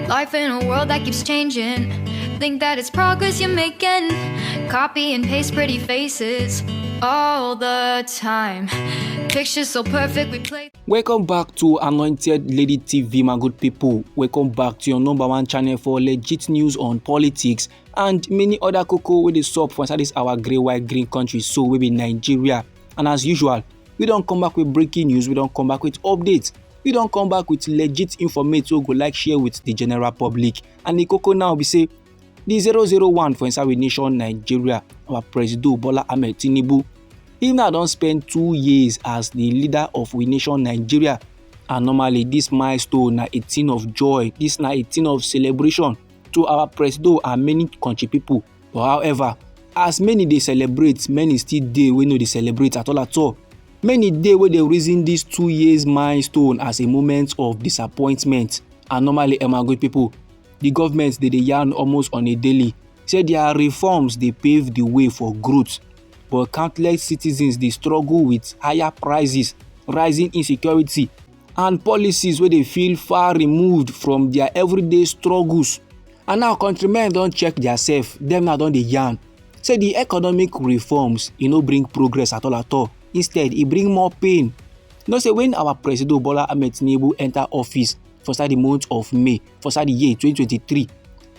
Life in a world that keeps changing. Think that it's progress you're making. Copy and paste pretty faces all the time. Pictures so perfect we play. Welcome back to Anointed Lady TV, my good people. Welcome back to your #1 channel for legit news on politics and many other cocoa with the sup for inside this our grey white green country. So we be Nigeria, and as usual, we don't come back with breaking news. We don't come back with updates. We don't come back with legit information so go like share with the general public. And the cocoa now be say the 001 for inside we nation Nigeria, our President Bola Ahmed Tinubu. He now don't spend 2 years as the leader of we nation Nigeria, and normally this milestone na a thing of joy. This na a thing of celebration to our president and many country people. But however, as many they celebrate, many still dey we no dey celebrate at all. Many dey where they reason this 2 years milestone as a moment of disappointment. And normally, my good people, the government they yarn almost on a daily say their reforms they pave the way for growth. But countless citizens they struggle with higher prices, rising insecurity, and policies where they feel far removed from their everyday struggles. And now countrymen don't check themselves, them now don't they yarn. Say the economic reforms, bring progress at all. Instead, it bring more pain. Say when our President Bola Ahmed Tinubu enter office for the month of May, for the year 2023,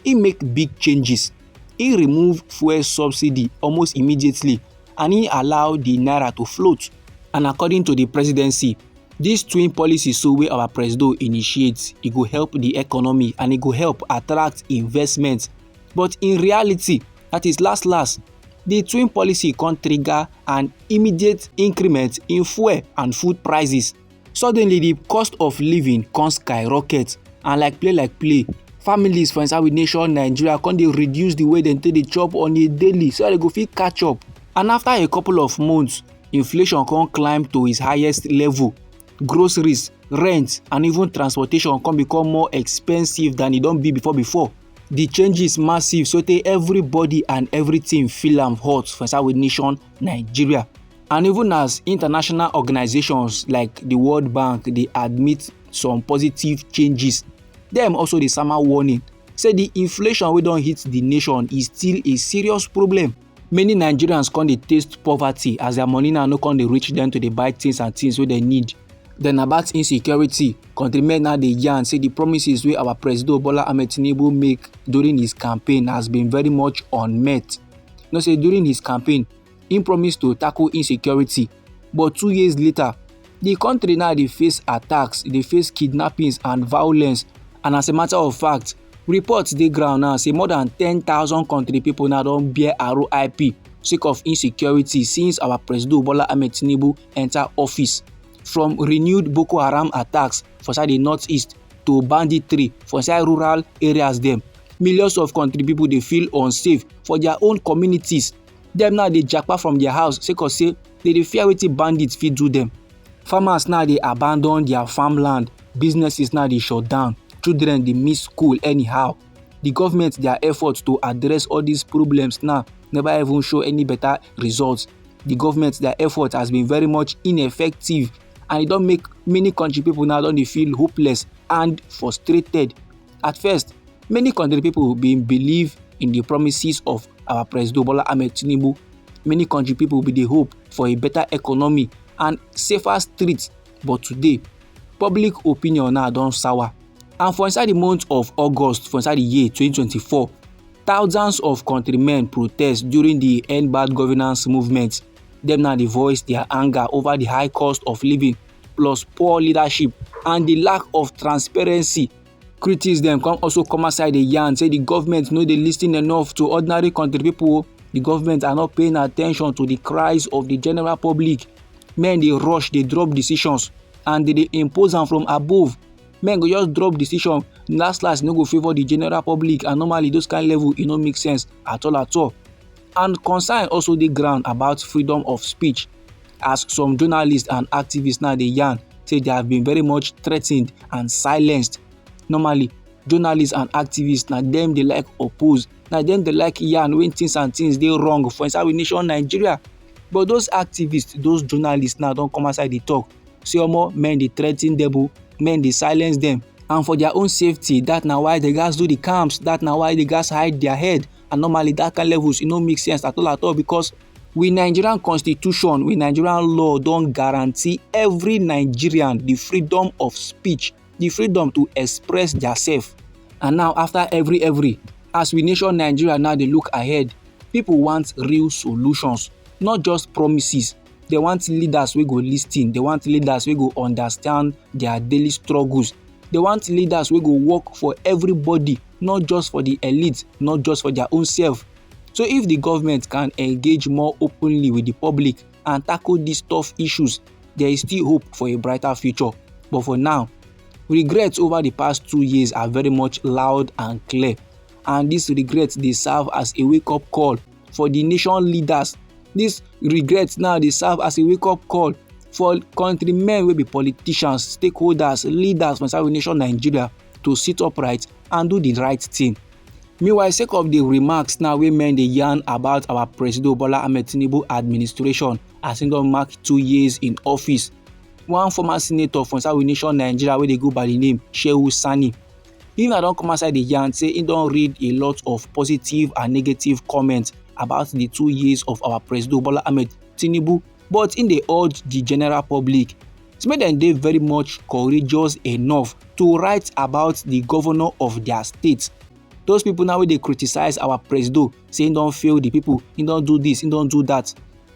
he make big changes. He remove fuel subsidy almost immediately, and he allow the naira to float. And according to the presidency, this twin policy so where our president initiates, it go help the economy and it go help attract investment. But in reality, that is last, the twin policy can't trigger an immediate increment in fuel and food prices. Suddenly, the cost of living can skyrocket, and like play, families for inside with nation Nigeria can they reduce the way they take the chop on a daily so they go fit catch up. And after a couple of months, inflation can climb to its highest level. Groceries, rent, and even transportation can become more expensive than it don't be before. The change is massive, so everybody and everything feel hot for inside with nation Nigeria. And even as international organizations like the World Bank, they admit some positive changes, them also the summer warning say the inflation we don't hit the nation is still a serious problem. Many Nigerians can't they taste poverty as their money now no can they reach them to they buy things and things where they need. Then about insecurity, countrymen now they yarn say the promises where our President Bola Ahmed Tinubu make during his campaign has been very much unmet. Say during his campaign, he promised to tackle insecurity, but 2 years later, the country now they face attacks, they face kidnappings and violence. And as a matter of fact, reports dey ground now say more than 10,000 country people now don't bear RIP sake of insecurity since our President Bola Ahmed Tinubu enter office. From renewed Boko Haram attacks for the northeast to banditry for rural areas them. Millions of country people they feel unsafe for their own communities. Them now they japa from their house say they fear wetin bandits fit do them. Farmers now they abandon their farmland. Businesses now they shut down. Children they miss school anyhow. The government their efforts to address all these problems now never even show any better results. The government their effort has been very much ineffective, and it don't make many country people now don't they feel hopeless and frustrated. At first, many country people believe in the promises of our President Bola Ahmed Tinubu. Many country people be the hope for a better economy and safer streets. But today, public opinion now don't sour. And for inside the month of August, for inside the year 2024, thousands of countrymen protest during the End Bad Governance movement. Them now they voice their anger over the high cost of living, plus poor leadership and the lack of transparency. Critics them can also come aside the yarn say the government no dey listen enough to ordinary country people. The government are not paying attention to the cries of the general public. Men they rush, they drop decisions, and they impose them from above. Men go just drop decision, last no go favor the general public, and normally those kind of level it no make sense at all. And concern also the ground about freedom of speech, as some journalists and activists now they yarn say they have been very much threatened and silenced. Normally, journalists and activists now them they like oppose, now them they like yarn when things they wrong for inside we nation Nigeria. But those activists, those journalists now don't come outside the talk. Say more men they threaten devil, men they silence them. and for their own safety. That na why they guys do the camps, that na why they guys hide their head. And normally that kind of levels, it no make sense at all, because we Nigerian constitution, we Nigerian law don guarantee every Nigerian the freedom of speech, the freedom to express themselves. And now after every, as we nation Nigeria now dey look ahead, people want real solutions, not just promises. They want leaders wey go lis ten, they want leaders wey go understand their daily struggles. They want leaders wey go work for everybody, not just for the elite, not just for their own self. So if the government can engage more openly with the public and tackle these tough issues, there is still hope for a brighter future. But for now, regrets over the past 2 years are very much loud and clear. And these regrets, they serve as a wake-up call for the nation leaders. These regrets now, they serve as a wake-up call for countrymen wey be politicians, stakeholders, leaders from inside nation Nigeria to sit upright and do the right thing. Meanwhile, sake of the remarks now wey men dey yarn about our President Bola Ahmed Tinubu administration as im don mark 2 years in office, one former senator from inside nation Nigeria wey dey go by the name Shehu Sani, he na don come outside dey yarn say he don read a lot of positive and negative comments about the 2 years of our President Bola Ahmed Tinubu, but in dey urge the general public to make dem dey very much courageous enough to write about the governor of their state. Those people now wey dey criticize our president, say he don fail the people, he don do this, he don do that,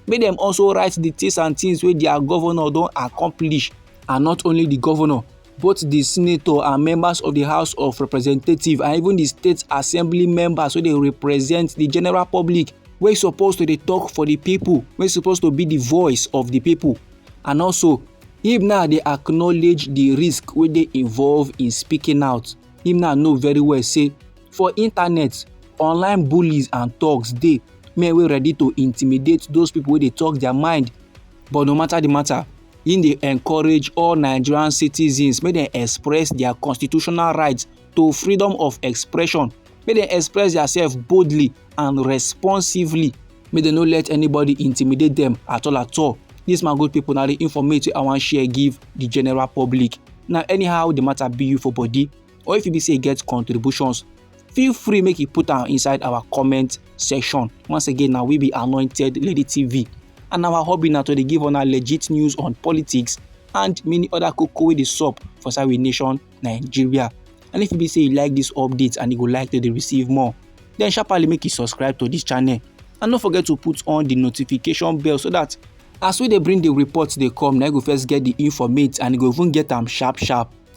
make dem also write the things and things wey their governor don accomplish. And not only the governor, both the senator and members of the House of Representatives and even the state assembly members wey dey represent the general public, wey suppose to dey talk for the people, wey suppose to be the voice of the people. And also, him now dey acknowledge the risk wey dey involved in speaking out. Him now know very well say for internet, online bullies and thugs dey, men wey ready to intimidate those people wey dey talk their mind. But no matter the matter, him dey encourage all Nigerian citizens make dem express their constitutional rights to freedom of expression, make dem express themselves boldly and responsively, make dem no let anybody intimidate them at all. This my good people, na the information I wan share give the general public. Now anyhow the matter be you for body, or if you be say you get contributions, feel free make you put am inside our comment section. Once again, now we be Anointed Lady TV, and our hobby na to dey give una legit news on politics and many other koko wey dey sup for inside we nation Nigeria. And if you be say you like this update and you go like to dey receive more, then sharply make you subscribe to this channel, and don't forget to put on the notification bell so that as we dey bring the reports dey come, na you go first get the informate and you go even get am sharp.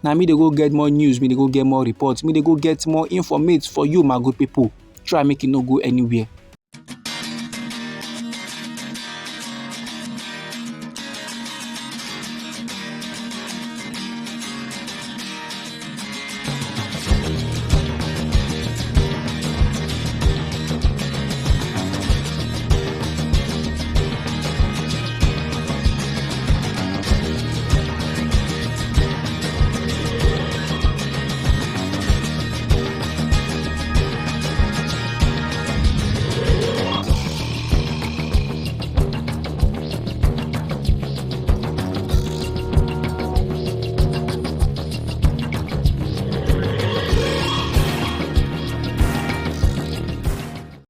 Now me dey go get more news, me dey go get more reports, me dey go get more informate for you, my good people. Try make it no go anywhere.